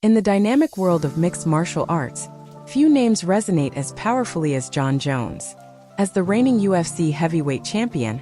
In the dynamic world of mixed martial arts, few names resonate as powerfully as Jon Jones. As the reigning UFC heavyweight champion,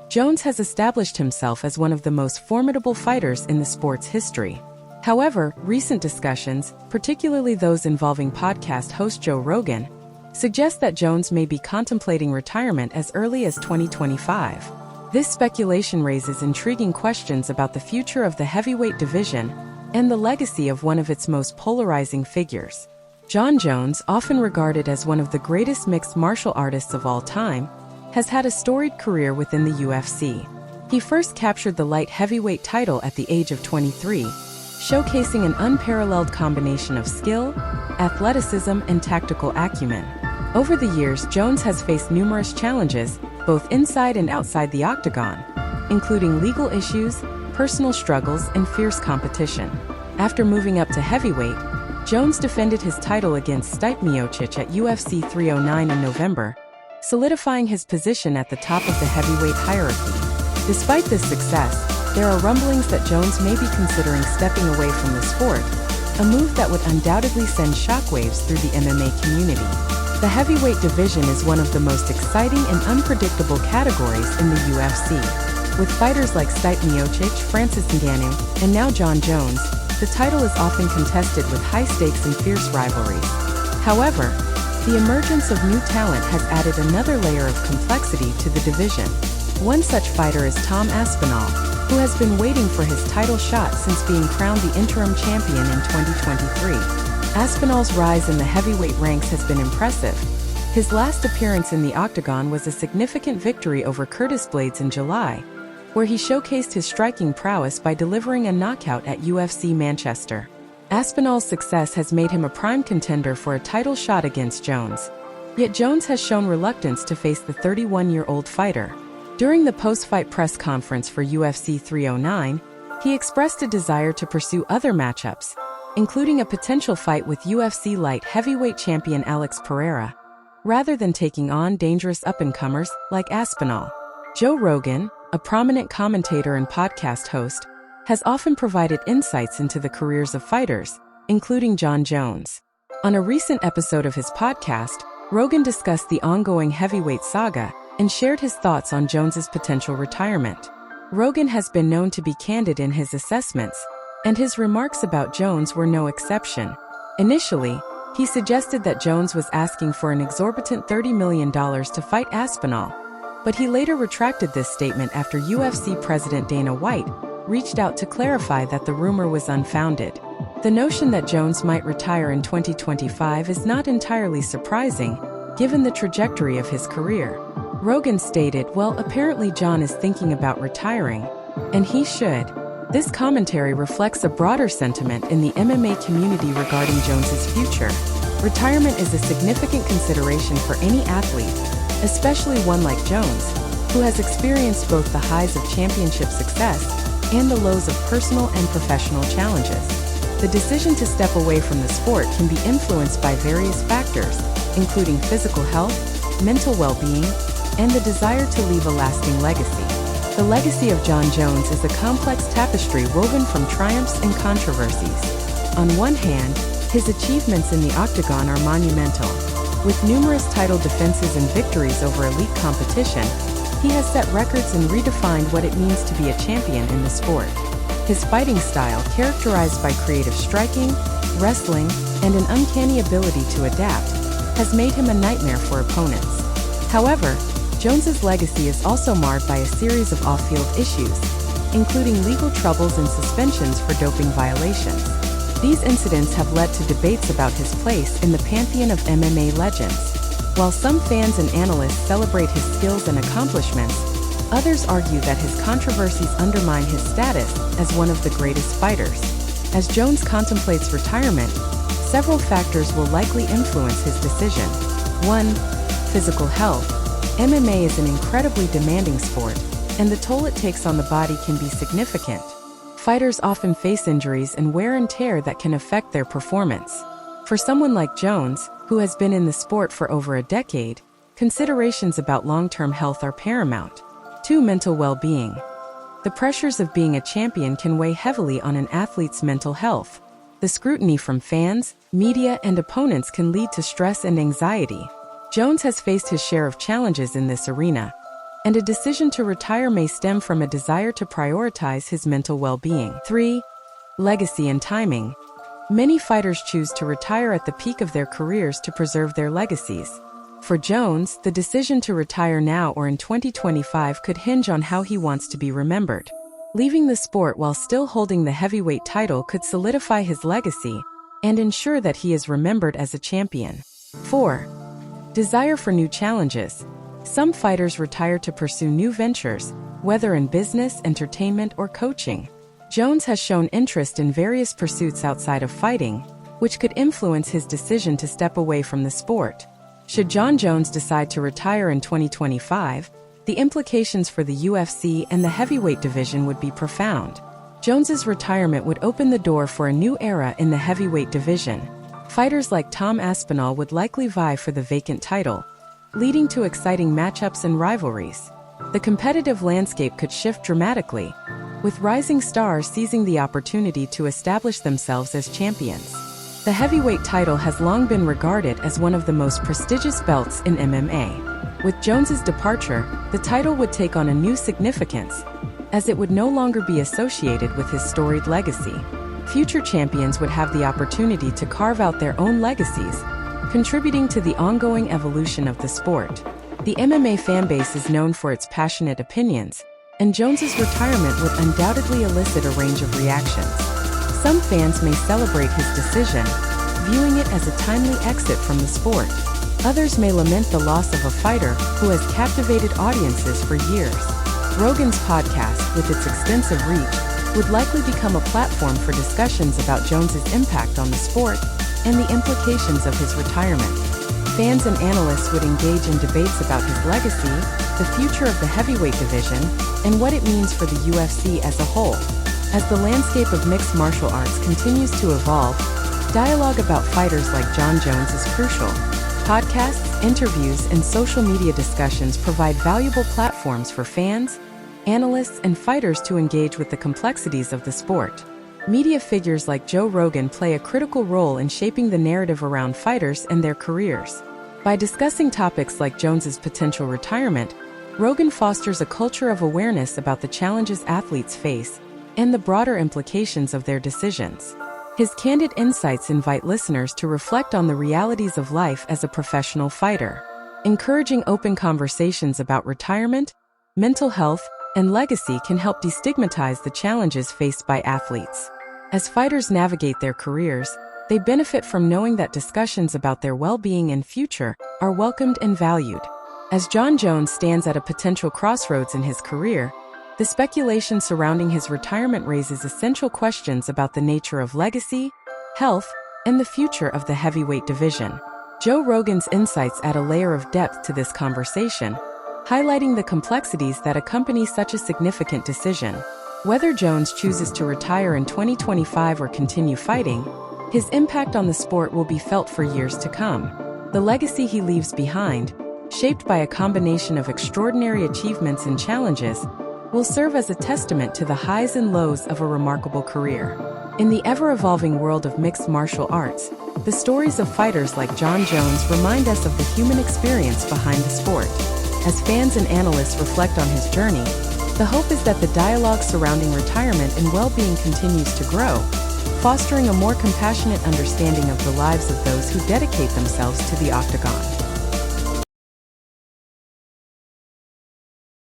Jones has established himself as one of the most formidable fighters in the sport's history. However, recent discussions, particularly those involving podcast host Joe Rogan, suggest that Jones may be contemplating retirement as early as 2025. This speculation raises intriguing questions about the future of the heavyweight division and the legacy of one of its most polarizing figures. Jon Jones, often regarded as one of the greatest mixed martial artists of all time, has had a storied career within the UFC. He first captured the light heavyweight title at the age of 23, showcasing an unparalleled combination of skill, athleticism, and tactical acumen. Over the years, Jones has faced numerous challenges, both inside and outside the octagon, including legal issues, personal struggles, and fierce competition. After moving up to heavyweight, Jones defended his title against Stipe Miocic at UFC 309 in November, solidifying his position at the top of the heavyweight hierarchy. Despite this success, there are rumblings that Jones may be considering stepping away from the sport, a move that would undoubtedly send shockwaves through the MMA community. The heavyweight division is one of the most exciting and unpredictable categories in the UFC. With fighters like Stipe Miocic, Francis Ngannou, and now Jon Jones, the title is often contested with high stakes and fierce rivalries. However, the emergence of new talent has added another layer of complexity to the division. One such fighter is Tom Aspinall, who has been waiting for his title shot since being crowned the interim champion in 2023. Aspinall's rise in the heavyweight ranks has been impressive. His last appearance in the octagon was a significant victory over Curtis Blaydes in July, where he showcased his striking prowess by delivering a knockout at UFC Manchester. Aspinall's success has made him a prime contender for a title shot against Jones. Yet Jones has shown reluctance to face the 31-year-old fighter. During the post-fight press conference for UFC 309, he expressed a desire to pursue other matchups, including a potential fight with UFC light heavyweight champion Alex Pereira, rather than taking on dangerous up-and-comers like Aspinall. Joe Rogan, a prominent commentator and podcast host, has often provided insights into the careers of fighters, including Jon Jones. On a recent episode of his podcast, Rogan discussed the ongoing heavyweight saga and shared his thoughts on Jones's potential retirement. Rogan has been known to be candid in his assessments, and his remarks about Jones were no exception. Initially, he suggested that Jones was asking for an exorbitant $30 million to fight Aspinall, but he later retracted this statement after UFC President Dana White reached out to clarify that the rumor was unfounded. The notion that Jones might retire in 2025 is not entirely surprising, given the trajectory of his career. Rogan stated, "Well, apparently Jon is thinking about retiring, and he should." This commentary reflects a broader sentiment in the MMA community regarding Jones's future. Retirement is a significant consideration for any athlete, especially one like Jones, who has experienced both the highs of championship success and the lows of personal and professional challenges. The decision to step away from the sport can be influenced by various factors, including physical health, mental well-being, and the desire to leave a lasting legacy. The legacy of Jon Jones is a complex tapestry woven from triumphs and controversies. On one hand, his achievements in the octagon are monumental. With numerous title defenses and victories over elite competition, he has set records and redefined what it means to be a champion in the sport. His fighting style, characterized by creative striking, wrestling, and an uncanny ability to adapt, has made him a nightmare for opponents. However, Jones's legacy is also marred by a series of off-field issues, including legal troubles and suspensions for doping violations. These incidents have led to debates about his place in the pantheon of MMA legends. While some fans and analysts celebrate his skills and accomplishments, others argue that his controversies undermine his status as one of the greatest fighters. As Jones contemplates retirement, several factors will likely influence his decision. 1. Physical health. MMA is an incredibly demanding sport, and the toll it takes on the body can be significant. Fighters often face injuries and wear and tear that can affect their performance. For someone like Jones, who has been in the sport for over a decade, considerations about long-term health are paramount. 2. Mental well-being. The pressures of being a champion can weigh heavily on an athlete's mental health. The scrutiny from fans, media, and opponents can lead to stress and anxiety. Jones has faced his share of challenges in this arena, and a decision to retire may stem from a desire to prioritize his mental well-being. 3. Legacy and timing. Many fighters choose to retire at the peak of their careers to preserve their legacies. For Jones, the decision to retire now or in 2025 could hinge on how he wants to be remembered. Leaving the sport while still holding the heavyweight title could solidify his legacy and ensure that he is remembered as a champion. 4. Desire for new challenges. Some fighters retire to pursue new ventures, whether in business, entertainment, or coaching. Jones has shown interest in various pursuits outside of fighting, which could influence his decision to step away from the sport. Should Jon Jones decide to retire in 2025, the implications for the UFC and the heavyweight division would be profound. Jones's retirement would open the door for a new era in the heavyweight division. Fighters like Tom Aspinall would likely vie for the vacant title, leading to exciting matchups and rivalries. The competitive landscape could shift dramatically, with rising stars seizing the opportunity to establish themselves as champions. The heavyweight title has long been regarded as one of the most prestigious belts in MMA. With Jones's departure, the title would take on a new significance, as it would no longer be associated with his storied legacy. Future champions would have the opportunity to carve out their own legacies, contributing to the ongoing evolution of the sport. The MMA fanbase is known for its passionate opinions, and Jones's retirement would undoubtedly elicit a range of reactions. Some fans may celebrate his decision, viewing it as a timely exit from the sport. Others may lament the loss of a fighter who has captivated audiences for years. Rogan's podcast, with its extensive reach, would likely become a platform for discussions about Jones's impact on the sport and the implications of his retirement. Fans and analysts would engage in debates about his legacy, the future of the heavyweight division, and what it means for the UFC as a whole. As the landscape of mixed martial arts continues to evolve, dialogue about fighters like Jon Jones is crucial. Podcasts, interviews, and social media discussions provide valuable platforms for fans, analysts, and fighters to engage with the complexities of the sport. Media figures like Joe Rogan play a critical role in shaping the narrative around fighters and their careers. By discussing topics like Jones's potential retirement, Rogan fosters a culture of awareness about the challenges athletes face and the broader implications of their decisions. His candid insights invite listeners to reflect on the realities of life as a professional fighter. Encouraging open conversations about retirement, mental health, and legacy can help destigmatize the challenges faced by athletes. As fighters navigate their careers, they benefit from knowing that discussions about their well-being and future are welcomed and valued. As Jon Jones stands at a potential crossroads in his career, the speculation surrounding his retirement raises essential questions about the nature of legacy, health, and the future of the heavyweight division. Joe Rogan's insights add a layer of depth to this conversation, highlighting the complexities that accompany such a significant decision. Whether Jones chooses to retire in 2025 or continue fighting, his impact on the sport will be felt for years to come. The legacy he leaves behind, shaped by a combination of extraordinary achievements and challenges, will serve as a testament to the highs and lows of a remarkable career. In the ever-evolving world of mixed martial arts, the stories of fighters like Jon Jones remind us of the human experience behind the sport. As fans and analysts reflect on his journey, the hope is that the dialogue surrounding retirement and well-being continues to grow, fostering a more compassionate understanding of the lives of those who dedicate themselves to the octagon.